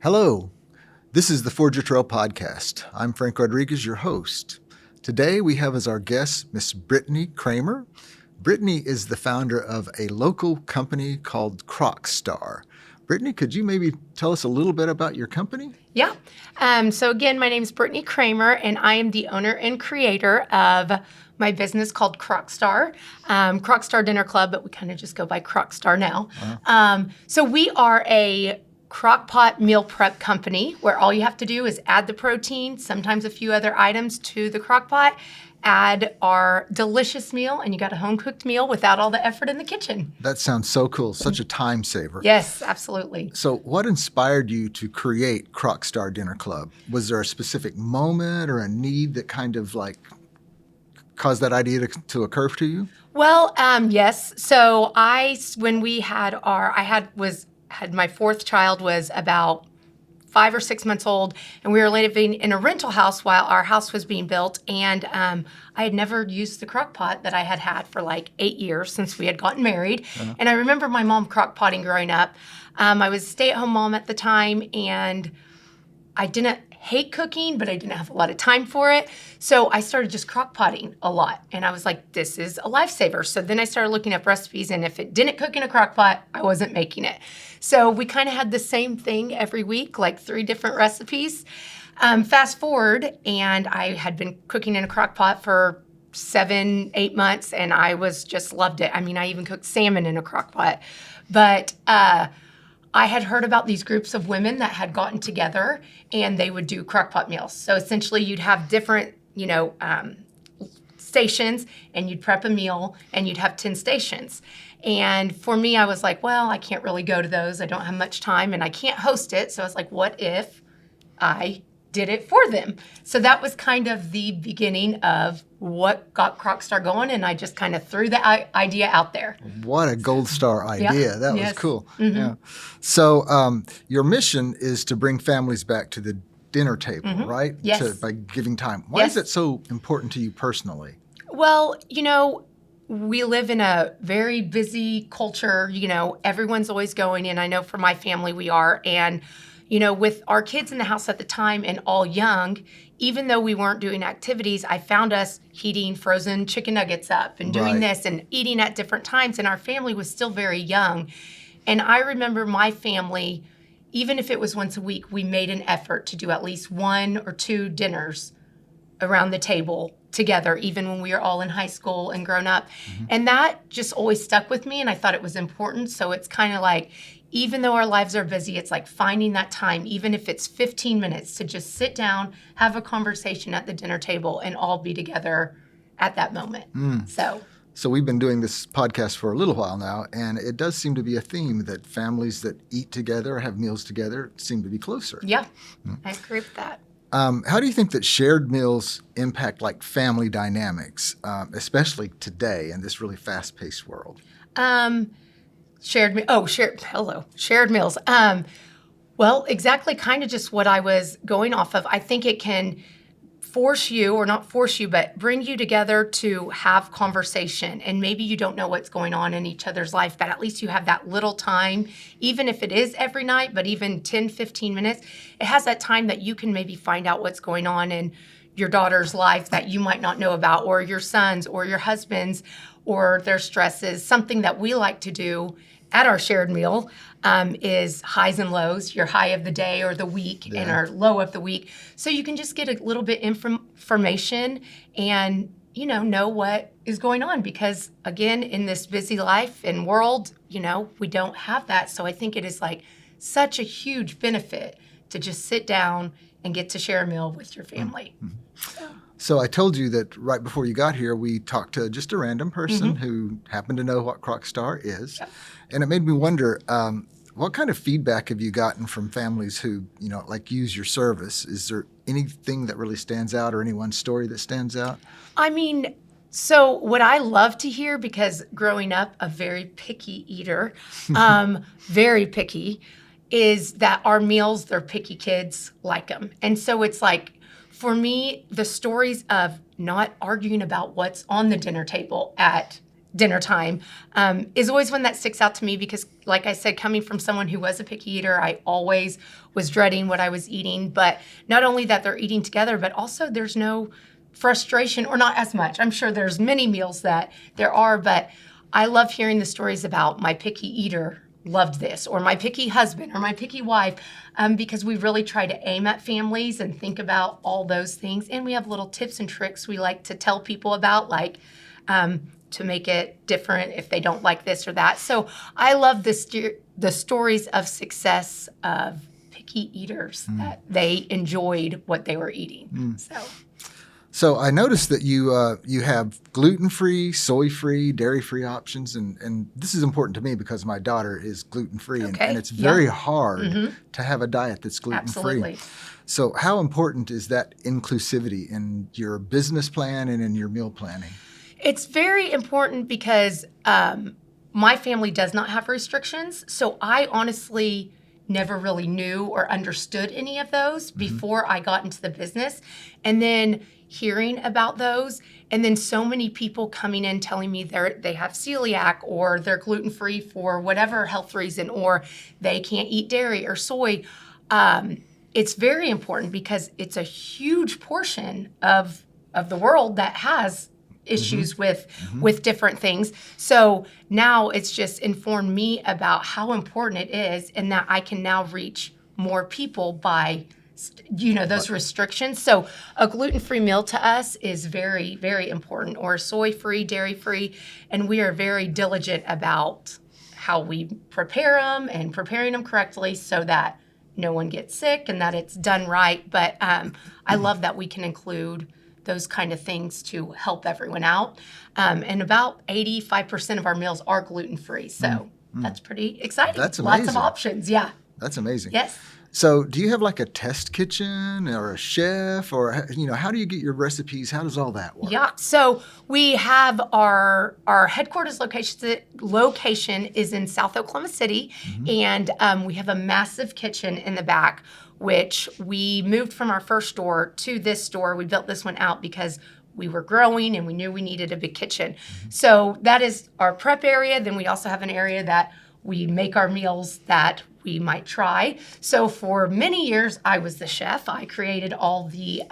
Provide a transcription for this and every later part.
Hello, this is the Forge Your Trail podcast. I'm Frank Rodriguez, your host. Today we have as our guest Miss Brittany Cramer. Brittany is the founder of a local company called Crockstar. Brittany, could you maybe tell us a little bit about your company? Yeah. So again, my name is Brittany Cramer, and I am the owner and creator of my business called Crockstar, Crockstar Dinner Club, but we kind of just go by Crockstar now. So we are a crock pot meal prep company where all you have to do is add the protein, sometimes a few other items to the crock pot, add our delicious meal, and you got a home-cooked meal without all the effort in the kitchen. That sounds so cool. Such a time saver. Yes, absolutely. So what inspired you to create Crockstar Dinner Club? Was there a specific moment or a need that kind of like caused that idea to occur to you? Well, yes. So when we had my fourth child was about 5 or 6 months old, and we were living in a rental house while our house was being built. And I had never used the crock pot that I had had for like 8 years since we had gotten married. And I remember my mom crock potting growing up. I was a stay-at-home mom at the time, and I didn't hate cooking, but I didn't have a lot of time for it. So I started just crock potting a lot. And I was like, this is a lifesaver. So then I started looking up recipes, and if it didn't cook in a crock pot, I wasn't making it. So we kind of had the same thing every week, like 3 different recipes. Fast forward, and I had been cooking in a crock pot for 7-8 months, and I just loved it. I mean, I even cooked salmon in a crock pot. But I had heard about these groups of women that had gotten together and they would do crockpot meals. So essentially you'd have different, stations, and you'd prep a meal and you'd have 10 stations. And for me, I was like, well, I can't really go to those. I don't have much time and I can't host it. So I was like, what if I did it for them? So that was kind of the beginning of what got Crockstar going, and I just kind of threw the idea out there. What a gold star idea. Yeah. That Yes. was cool. Mm-hmm. Yeah. So your mission is to bring families back to the dinner table, right? Yes. By giving time. Why is Yes. it so important to you personally? Well, we live in a very busy culture. Everyone's always going, and I know for my family we are. And with our kids in the house at the time and all young, even though we weren't doing activities, I found us heating frozen chicken nuggets up and doing this and eating at different times. And our family was still very young. And I remember my family, even if it was once a week, we made an effort to do at least 1 or 2 dinners around the table together, even when we were all in high school and grown up. And that just always stuck with me, and I thought it was important. So it's kind of like, even though our lives are busy, it's like finding that time, even if it's 15 minutes, to just sit down, have a conversation at the dinner table, and all be together at that moment. So we've been doing this podcast for a little while now, and it does seem to be a theme that families that eat together, have meals together, seem to be closer. Yeah, I agree with that. How do you think that shared meals impact like family dynamics, especially today in this really fast-paced world? Shared meals. Well, exactly kind of just what I was going off of. I think it can force you, or not force you, but bring you together to have conversation. And maybe you don't know what's going on in each other's life, but at least you have that little time, even if it is every night, but even 10, 15 minutes, it has that time that you can maybe find out what's going on in your daughter's life that you might not know about, or your son's, or your husband's, or their stresses. Something that we like to do at our shared meal is highs and lows, your high of the day or the week and our low of the week. So you can just get a little bit information and, know what is going on. Because again, in this busy life and world, we don't have that. So I think it is like such a huge benefit to just sit down and get to share a meal with your family. So I told you that right before you got here, we talked to just a random person who happened to know what Crockstar is. Yep. And it made me wonder, what kind of feedback have you gotten from families who, use your service? Is there anything that really stands out, or any one story that stands out? I mean, so what I love to hear, because growing up a very picky eater, very picky, is that our meals, they're picky kids like them. And so it's like, for me, the stories of not arguing about what's on the dinner table at dinner time is always one that sticks out to me because, like I said, coming from someone who was a picky eater, I always was dreading what I was eating. But not only that they're eating together, but also there's no frustration, or not as much. I'm sure there's many meals that there are, but I love hearing the stories about my picky eater loved this, or my picky husband, or my picky wife, because we really try to aim at families and think about all those things. And we have little tips and tricks we like to tell people about, like to make it different if they don't like this or that. So I love the stories of success of picky eaters that they enjoyed what they were eating. So I noticed that you have gluten-free, soy-free, dairy-free options, and this is important to me because my daughter is gluten-free, and it's very hard to have a diet that's gluten-free. Absolutely. So how important is that inclusivity in your business plan and in your meal planning? It's very important because my family does not have restrictions, so I honestly never really knew or understood any of those before I got into the business. And then hearing about those, and then so many people coming in telling me they have celiac, or they're gluten-free for whatever health reason, or they can't eat dairy or soy. It's very important because it's a huge portion of the world that has issues with different things. So now it's just informed me about how important it is, and that I can now reach more people by those restrictions. So a gluten-free meal to us is very, very important, or soy-free, dairy-free, and we are very diligent about how we prepare them and preparing them correctly so that no one gets sick and that it's done right. But I love that we can include those kind of things to help everyone out. And about 85% of our meals are gluten-free. So that's pretty exciting. That's amazing. Lots of options. Yeah. That's amazing. Yes. So do you have like a test kitchen or a chef, or how do you get your recipes? How does all that work? Yeah. So we have our headquarters location is in South Oklahoma City, and we have a massive kitchen in the back, which we moved from our first store to this store. We built this one out because we were growing and we knew we needed a big kitchen. So that is our prep area. Then we also have an area that we make our meals that we might try. So for many years, I was the chef. I created all the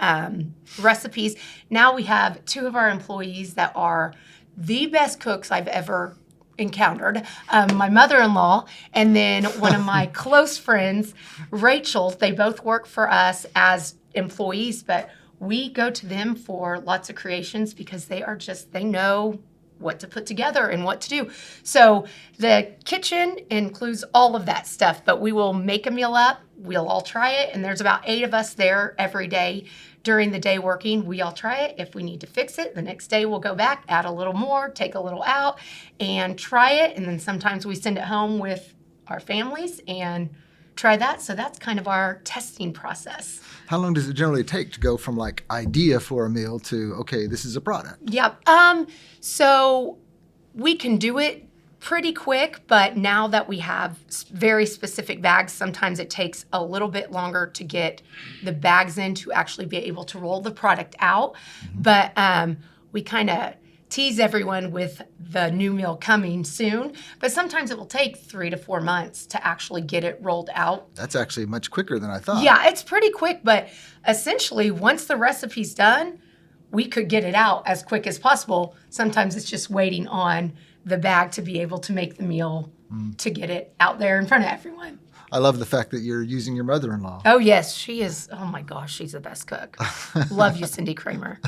recipes. Now we have two of our employees that are the best cooks I've ever encountered. My mother-in-law, and then one of my close friends, Rachel. They both work for us as employees, but we go to them for lots of creations because they know what to put together and what to do. So the kitchen includes all of that stuff, but we will make a meal up. We'll all try it. And there's about 8 of us there every day during the day working. We all try it. If we need to fix it, the next day we'll go back, add a little more, take a little out, and try it. And then sometimes we send it home with our families and try that. So that's kind of our testing process. How long does it generally take to go from like idea for a meal to, okay, this is a product? Yep. So we can do it pretty quick, but now that we have very specific bags, sometimes it takes a little bit longer to get the bags in to actually be able to roll the product out. But we kind of tease everyone with the new meal coming soon, but sometimes it will take 3 to 4 months to actually get it rolled out. That's actually much quicker than I thought. Yeah, it's pretty quick, but essentially once the recipe's done, we could get it out as quick as possible. Sometimes it's just waiting on the bag to be able to make the meal to get it out there in front of everyone. I love the fact that you're using your mother-in-law. Oh, yes, she is. Oh, my gosh, she's the best cook. Love you, Cindy Cramer.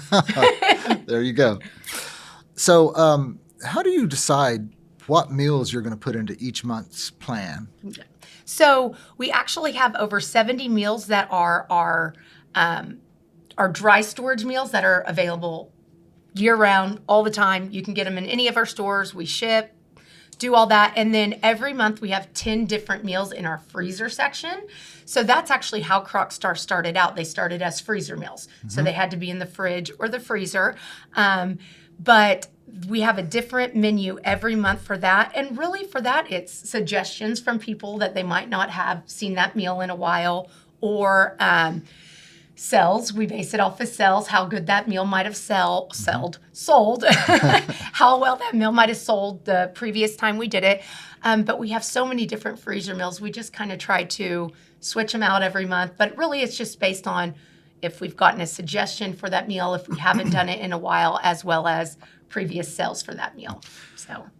There you go. So how do you decide what meals you're going to put into each month's plan? So we actually have over 70 meals that are our dry storage meals that are available year-round, all the time. You can get them in any of our stores. We ship, do all that. And then every month we have 10 different meals in our freezer section. So that's actually how Crockstar started out. They started as freezer meals. So they had to be in the fridge or the freezer. But we have a different menu every month for that. And really for that, it's suggestions from people that they might not have seen that meal in a while, or sales. We base it off of sales, how good that meal might have sold, how well that meal might have sold the previous time we did it. But we have so many different freezer meals. We just kind of try to switch them out every month. But really, it's just based on if we've gotten a suggestion for that meal, if we haven't done it in a while, as well as previous sales for that meal.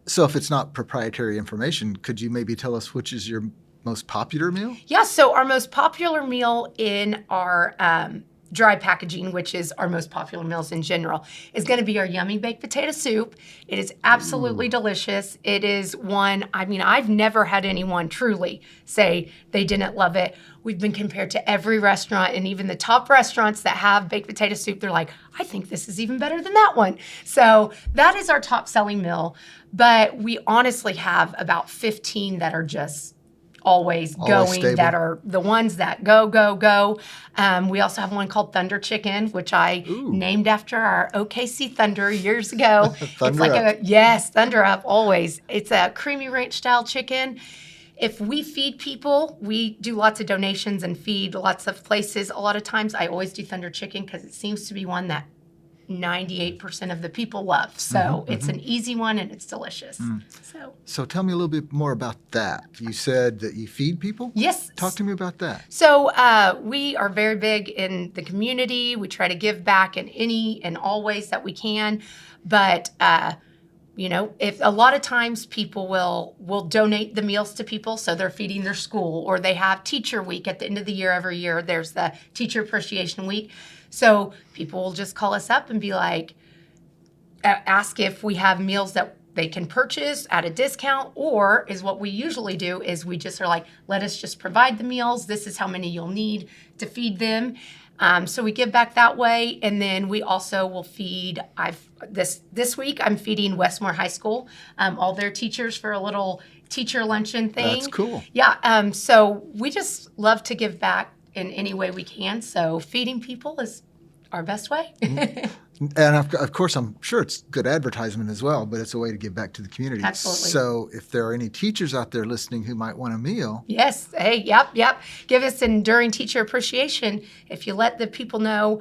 So if it's not proprietary information, could you maybe tell us which is your most popular meal? Yeah, so our most popular meal in our dry packaging, which is our most popular meals in general, is going to be our yummy baked potato soup. It is absolutely delicious. It is one, I mean, I've never had anyone truly say they didn't love it. We've been compared to every restaurant, and even the top restaurants that have baked potato soup, they're like, I think this is even better than that one. So that is our top selling meal. But we honestly have about 15 that are just always going, stable. that are the ones that go. We also have one called Thunder Chicken, which I named after our OKC Thunder years ago. Thunder Up. Yes, Thunder Up, always. It's a creamy ranch style chicken. If we feed people, we do lots of donations and feed lots of places. A lot of times I always do Thunder Chicken because it seems to be one that 98% of the people love. So it's an easy one and it's delicious. So tell me a little bit more about that. You said that you feed people? Yes. Talk to me about that. So we are very big in the community. We try to give back in any and all ways that we can. But if a lot of times people will donate the meals to people, so they're feeding their school, or they have teacher week at the end of the year. Every year there's the teacher appreciation week. So people will just call us up and be like, ask if we have meals that they can purchase at a discount, or is what we usually do is we just are like, let us just provide the meals. This is how many you'll need to feed them. So we give back that way, and then we also will feed. This week I'm feeding Westmore High School, all their teachers for a little teacher luncheon thing. That's cool. Yeah. So we just love to give back in any way we can. So feeding people is our best way. And of course, I'm sure it's good advertisement as well, but it's a way to give back to the community. Absolutely. So if there are any teachers out there listening who might want a meal. Yes. Hey, yep. Give us during teacher appreciation, if you let the people know,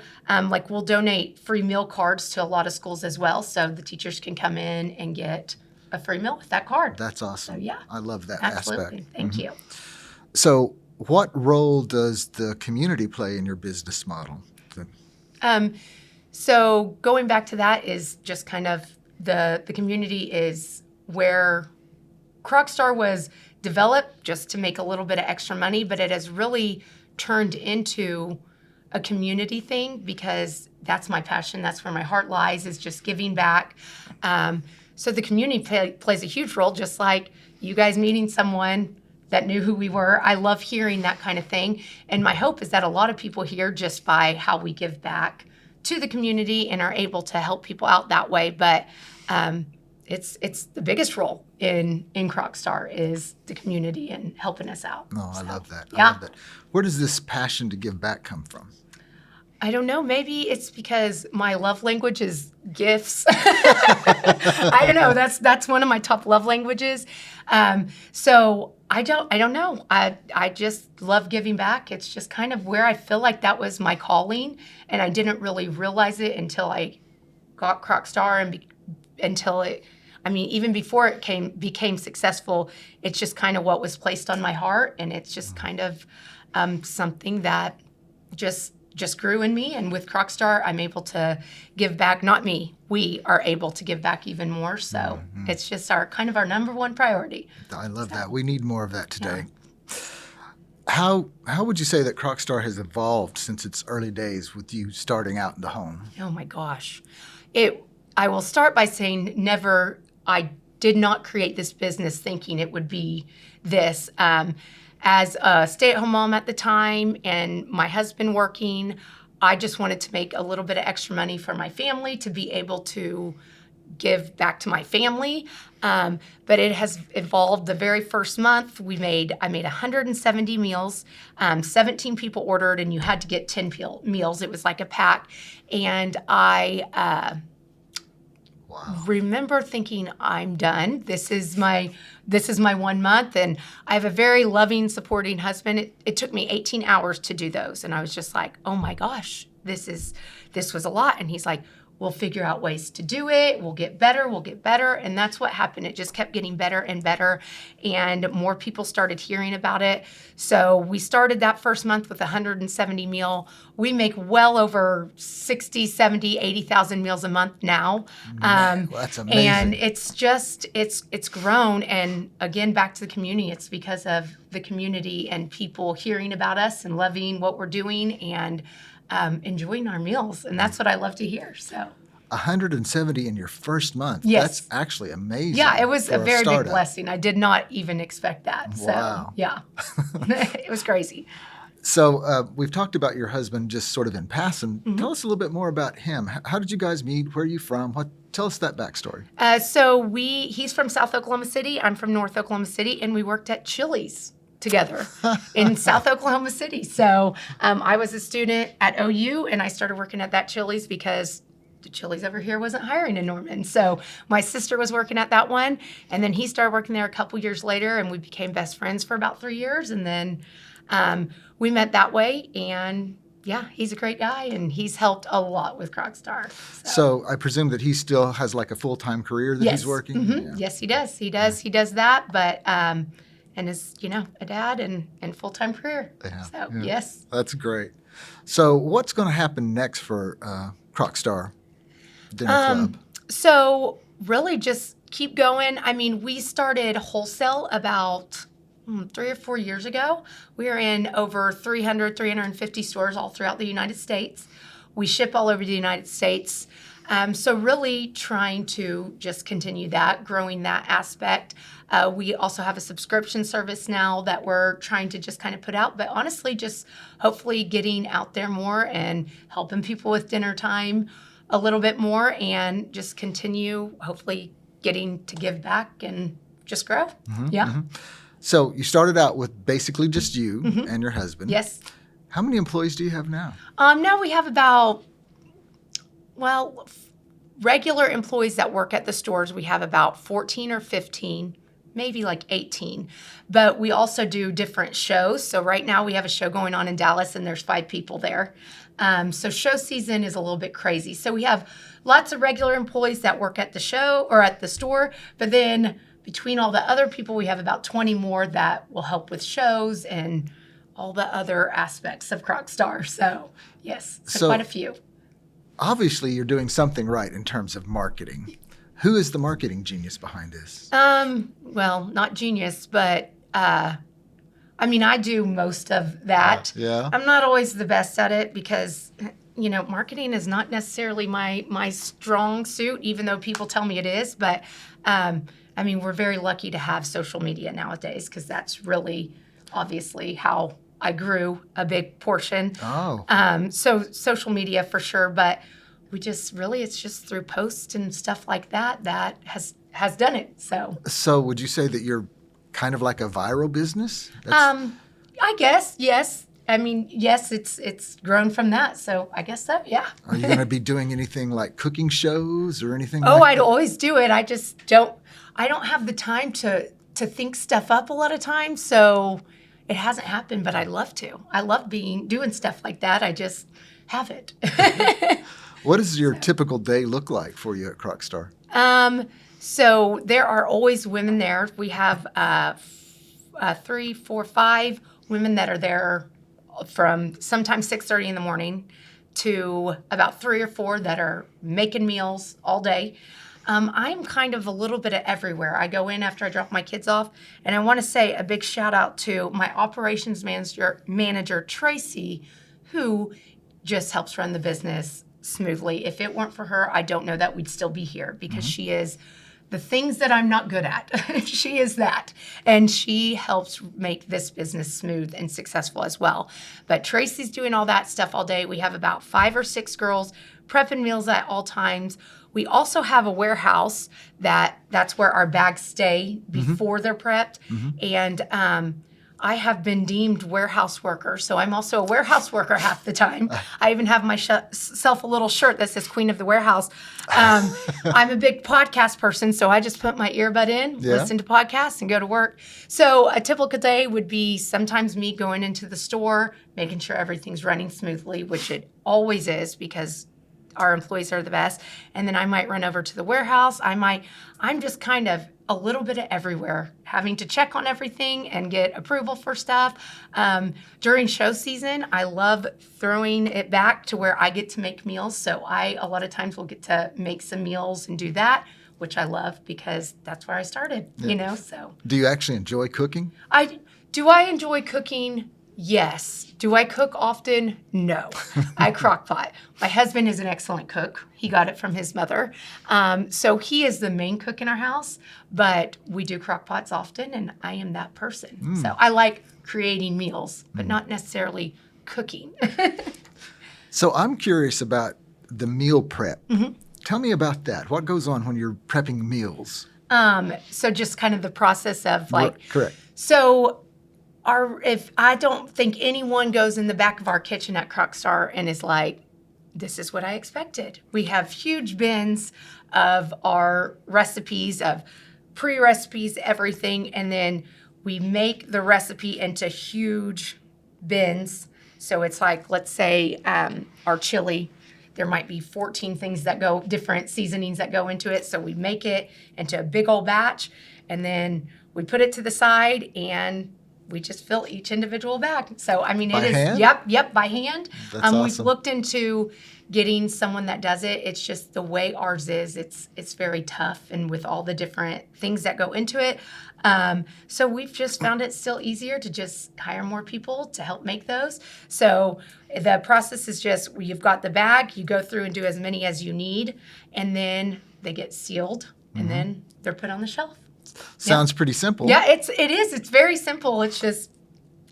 we'll donate free meal cards to a lot of schools as well. So the teachers can come in and get a free meal with that card. That's awesome. So, yeah. I love that Absolutely. aspect. Thank you. So what role does the community play in your business model? So going back to that is just kind of the community is where Crockstar was developed just to make a little bit of extra money, but it has really turned into a community thing because that's my passion. That's where my heart lies, is just giving back. So the community plays a huge role, just like you guys meeting someone that knew who we were. I love hearing that kind of thing. And my hope is that a lot of people hear just by how we give back to the community and are able to help people out that way. But it's the biggest role in Crockstar is the community and helping us out. Oh, I love that. Yeah. I love that. Where does this passion to give back come from? I don't know. Maybe it's because my love language is gifts. I don't know. That's one of my top love languages. So I don't know. I just love giving back. It's just kind of where I feel like that was my calling, and I didn't really realize it until I got Crockstar and until it. I mean, even before it became successful, it's just kind of what was placed on my heart, and it's just kind of something that just grew in me. And with Crockstar, I'm able to give back. Not me. We are able to give back even more. So it's just our number one priority. I love that. We need more of that today. Yeah. How would you say that Crockstar has evolved since its early days with you starting out in the home? Oh my gosh. I will start by saying I did not create this business thinking it would be this. As a stay-at-home mom at the time and my husband working, I just wanted to make a little bit of extra money for my family to be able to give back to my family. But it has evolved. The very first month, I made 170 meals. 17 people ordered, and you had to get 10 meals. It was like a pack. And remember thinking, I'm done. This is my 1 month, and I have a very loving, supporting husband. It took me 18 hours to do those, and I was just like, oh my gosh, this was a lot. And he's like, we'll figure out ways to do it. We'll get better. And that's what happened. It just kept getting better and better. And more people started hearing about it. So we started that first month with 170 meal. We make well over 60, 70, 80,000 meals a month now. Well, that's amazing. And it's grown. And again, back to the community, it's because of the community and people hearing about us and loving what we're doing and enjoying our meals. And that's what I love to hear. So 170 in your first month. Yes. That's actually amazing. yeah, it was for a very big startup. blessing. I did not even expect that. So Wow. yeah, it was crazy. So we've talked about your husband just sort of in passing. Mm-hmm. Tell us a little bit more about him. How did you guys meet? Where are you from? Tell us that backstory. So he's from South Oklahoma City. I'm from North Oklahoma City, and we worked at Chili's together in South Oklahoma City. So I was a student at OU, and I started working at that Chili's because the Chili's over here wasn't hiring in Norman. So my sister was working at that one, and then he started working there a couple years later, and we became best friends for about 3 years. And then we met that way, and yeah, he's a great guy, and he's helped a lot with Crockstar. So I presume that he still has like a full-time career that he's working? Mm-hmm. Yeah. Yes, he does. He does that, but and is, a dad and full-time career. Yeah, So, yeah. yes. That's great. So what's going to happen next for Crockstar Dinner Club? So really just keep going. I mean, we started wholesale about 3 or 4 years ago. We are in over 350 stores all throughout the United States. We ship all over the United States. So really trying to just continue that, growing that aspect. We also have a subscription service now that we're trying to just kind of put out, but honestly, just hopefully getting out there more and helping people with dinner time a little bit more and just continue, hopefully getting to give back and just grow. Yeah. So you started out with basically just you and your husband. Yes. How many employees do you have now? Now we have about, regular employees that work at the stores, we have about 14 or 15, maybe like 18. But we also do different shows. So right now we have a show going on in Dallas, and there's 5 people there. So show season is a little bit crazy. So we have lots of regular employees that work at the show or at the store, but then between all the other people, we have about 20 more that will help with shows and all the other aspects of Crockstar. So yes, so quite a few. Obviously, you're doing something right in terms of marketing. Who is the marketing genius behind this? Well, not genius, but I do most of that. Yeah. I'm not always the best at it because, marketing is not necessarily my strong suit, even though people tell me it is. But, we're very lucky to have social media nowadays because that's really obviously how I grew a big portion. Oh. So social media for sure, but we just really, it's just through posts and stuff like that has done it. So would you say that you're kind of like a viral business? I guess, yes. Yes, it's grown from that. So I guess so, yeah. Are you going to be doing anything like cooking shows or anything Oh, like I'd that? always do it. I don't have the time to think stuff up a lot of times. So it hasn't happened, but I'd love to. I love doing stuff like that. I just haven't. What does your typical day look like for you at Crockstar? So there are always women there. We have 3, 4, 5 women that are there from sometimes 6:30 in the morning to about 3 or 4 that are making meals all day. I'm kind of a little bit of everywhere. I go in after I drop my kids off, and I want to say a big shout out to my operations manager Tracy, who just helps run the business smoothly. If it weren't for her, I don't know that we'd still be here because she is the things that I'm not good at. She is that. And she helps make this business smooth and successful as well. But Tracy's doing all that stuff all day. We have about 5 or 6 girls prepping meals at all times. We also have a warehouse that's where our bags stay before they're prepped. And I have been deemed warehouse worker, so I'm also a warehouse worker half the time. I even have myself a little shirt that says Queen of the Warehouse. I'm a big podcast person, so I just put my earbud in, listen to podcasts, and go to work. So a typical day would be sometimes me going into the store, making sure everything's running smoothly, which it always is because our employees are the best. And then I might run over to the warehouse. I'm just kind of a little bit of everywhere, having to check on everything and get approval for stuff. During show season, I love throwing it back to where I get to make meals. So I, a lot of times, will get to make some meals and do that, which I love because that's where I started, so. Do you actually enjoy cooking? Do I enjoy cooking? Yes. Do I cook often? No. I crock pot. My husband is an excellent cook. He got it from his mother. So he is the main cook in our house, but we do crock pots often, and I am that person. So I like creating meals, but not necessarily cooking. So I'm curious about the meal prep. Tell me about that. What goes on when you're prepping meals? So just kind of the process of Correct. So if I don't think anyone goes in the back of our kitchen at Crockstar and is like, this is what I expected. We have huge bins of our recipes, of pre-recipes, everything, and then we make the recipe into huge bins. So it's like, let's say our chili, there might be 14 things that go, different seasonings that go into it. So we make it into a big old batch, and then we put it to the side, and we just fill each individual bag. So, I mean, by it is, hand? Yep, by hand. That's awesome. We've looked into getting someone that does it. It's just the way ours is, it's very tough, and with all the different things that go into it. So we've just found it still easier to just hire more people to help make those. So the process is just, you've got the bag, you go through and do as many as you need, and then they get sealed, and then they're put on the shelf. Sounds pretty simple. Yeah, it is. It's very simple. It's just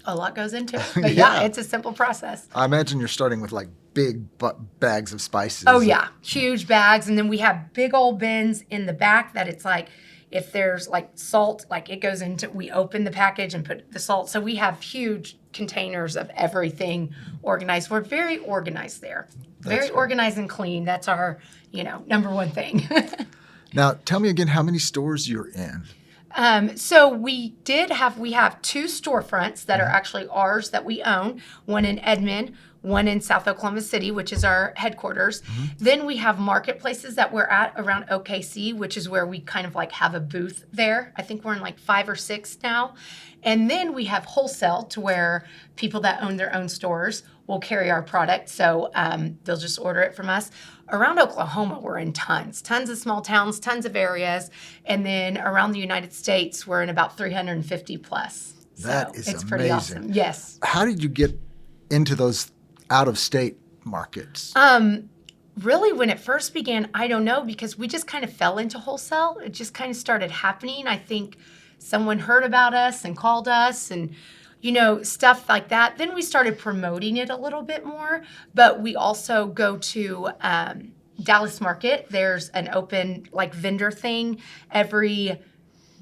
a lot goes into it. But yeah, it's a simple process. I imagine you're starting with like big bags of spices. Oh, yeah. Huge bags. And then we have big old bins in the back that it's like, if there's like salt, like it goes into, we open the package and put the salt. So we have huge containers of everything organized. We're very organized there. Very organized and clean. That's our, number one thing. Now, tell me again how many stores you're in. So we have two storefronts that are actually ours that we own, one in Edmond, one in South Oklahoma City, which is our headquarters. Then we have marketplaces that we're at around OKC, which is where we kind of like have a booth there. I think we're in like 5 or 6 now. And then we have wholesale to where people that own their own stores will carry our product. So they'll just order it from us. Around Oklahoma, we're in tons of small towns, tons of areas. And then around the United States, we're in about 350 plus. That is it's amazing. Pretty awesome. Yes. How did you get into those out-of-state markets? Really, when it first began, I don't know, because we just kind of fell into wholesale. It just kind of started happening. I think someone heard about us and called us and, stuff like that. Then we started promoting it a little bit more, but we also go to Dallas Market. There's an open vendor thing every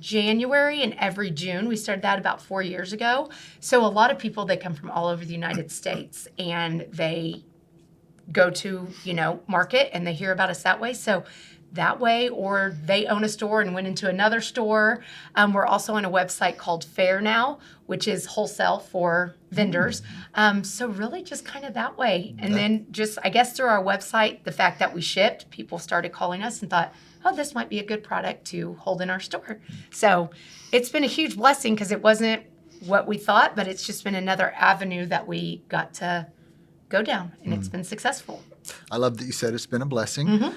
January and every June. We started that about 4 years ago. So a lot of people, they come from all over the United States, and they go to, market, and they hear about us that way. So that way, or they own a store and went into another store. We're also on a website called Fair now, which is wholesale for vendors. So really just kind of that way. And then just, I guess through our website, the fact that we shipped, people started calling us and thought, oh, this might be a good product to hold in our store. So it's been a huge blessing because it wasn't what we thought, but it's just been another avenue that we got to go down, and it's been successful. I love that you said it's been a blessing.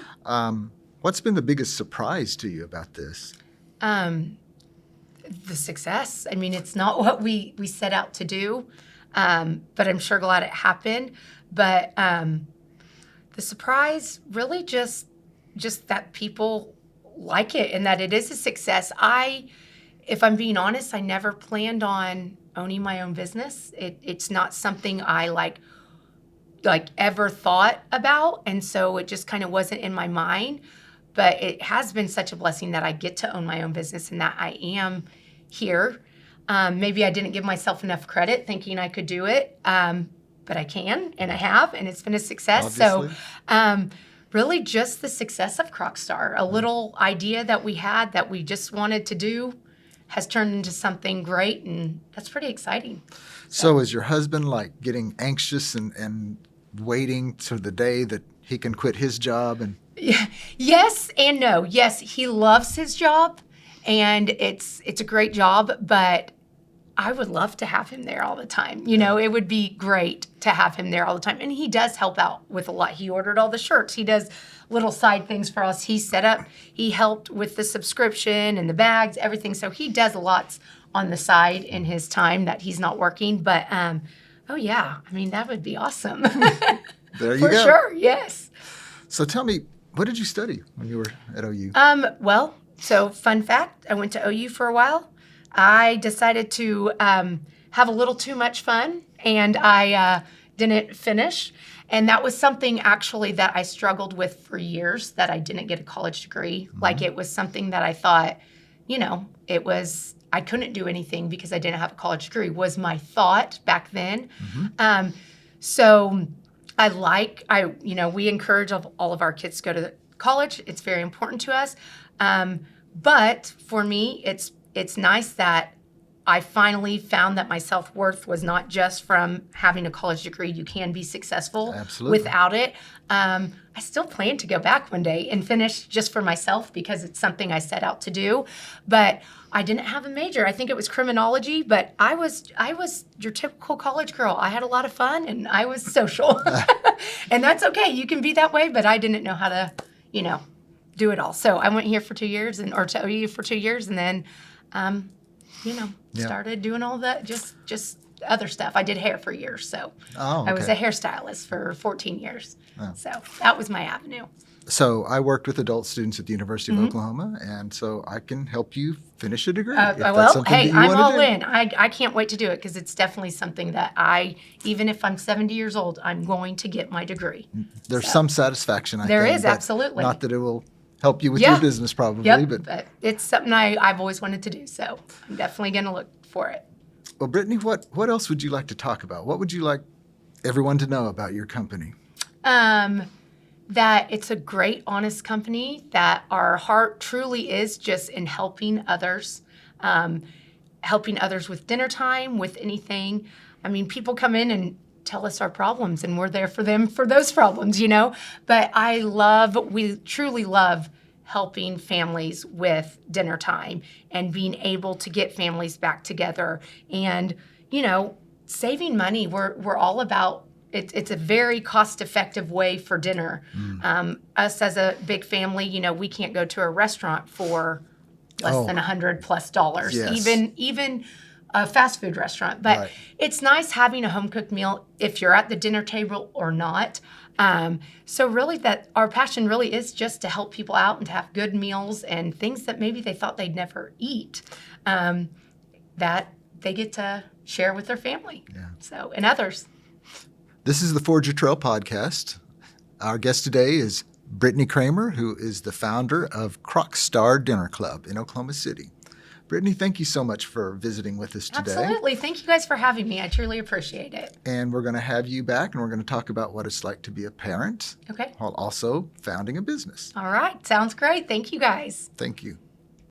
What's been the biggest surprise to you about this? The success. I mean, it's not what we set out to do, but I'm sure glad it happened. But the surprise, really just that people like it and that it is a success. If I'm being honest, I never planned on owning my own business. It's not something I like ever thought about, and so it just kind of wasn't in my mind. But it has been such a blessing that I get to own my own business and that I am here. Maybe I didn't give myself enough credit thinking I could do it, but I can, and I have, and it's been a success. Obviously. So really just the success of Crockstar, a little idea that we had that we just wanted to do has turned into something great, and that's pretty exciting. So is your husband like getting anxious and waiting to the day that he can quit his job? And Yes and no. Yes, he loves his job, and it's a great job, but I would love to have him there all the time. It would be great to have him there all the time. And he does help out with a lot. He ordered all the shirts. He does little side things for us. He helped with the subscription and the bags, everything. So he does lots on the side in his time that he's not working. But, oh yeah, I mean, that would be awesome. there you For go. sure, yes. So tell me, what did you study when you were at OU? Well, so fun fact, I went to OU for a while. I decided to have a little too much fun, and I didn't finish. And that was something actually that I struggled with for years, that I didn't get a college degree. Like, it was something that I thought, I couldn't do anything because I didn't have a college degree, was my thought back then. So we encourage all of our kids to go to college. It's very important to us. But for me, it's nice that I finally found that my self-worth was not just from having a college degree. You can be successful without it. I still plan to go back one day and finish just for myself because it's something I set out to do. But I didn't have a major. I think it was criminology, but I was your typical college girl. I had a lot of fun and I was social. And that's okay. You can be that way, but I didn't know how to, do it all. So I went here for 2 years or to OU for 2 years, and then started doing all that, just other stuff. I did hair for years, so I was a hairstylist for 14 years. So that was my avenue. So I worked with adult students at the University of Oklahoma, and so I can help you finish a degree. If that's something that you I'm want to all do. in. I can't wait to do it because it's definitely something that even if I'm 70 years old, I'm going to get my degree. There's some satisfaction, I think. There is, but absolutely. Not that it will help you with your business probably. But it's something I've always wanted to do, so I'm definitely going to look for it. Well, Brittany, what else would you like to talk about? What would you like everyone to know about your company? That it's a great, honest company, that our heart truly is just in helping others with dinner time, with anything. I mean, people come in and tell us our problems, and we're there for them for those problems, But we truly love helping families with dinner time and being able to get families back together and, saving money. We're all about it's a very cost-effective way for dinner. Us as a big family, we can't go to a restaurant for less than $100+. Yes. Even a fast food restaurant. But it's nice having a home-cooked meal if you're at the dinner table or not. So really that our passion really is just to help people out and to have good meals and things that maybe they thought they'd never eat, that they get to share with their family. And others. This is the Forge Your Trail podcast. Our guest today is Brittany Cramer, who is the founder of Crockstar Dinner Club in Oklahoma City. Brittany, thank you so much for visiting with us today. Absolutely. Thank you guys for having me. I truly appreciate it. And we're going to have you back, and we're going to talk about what it's like to be a parent Okay. while also founding a business. All right. Sounds great. Thank you guys. Thank you.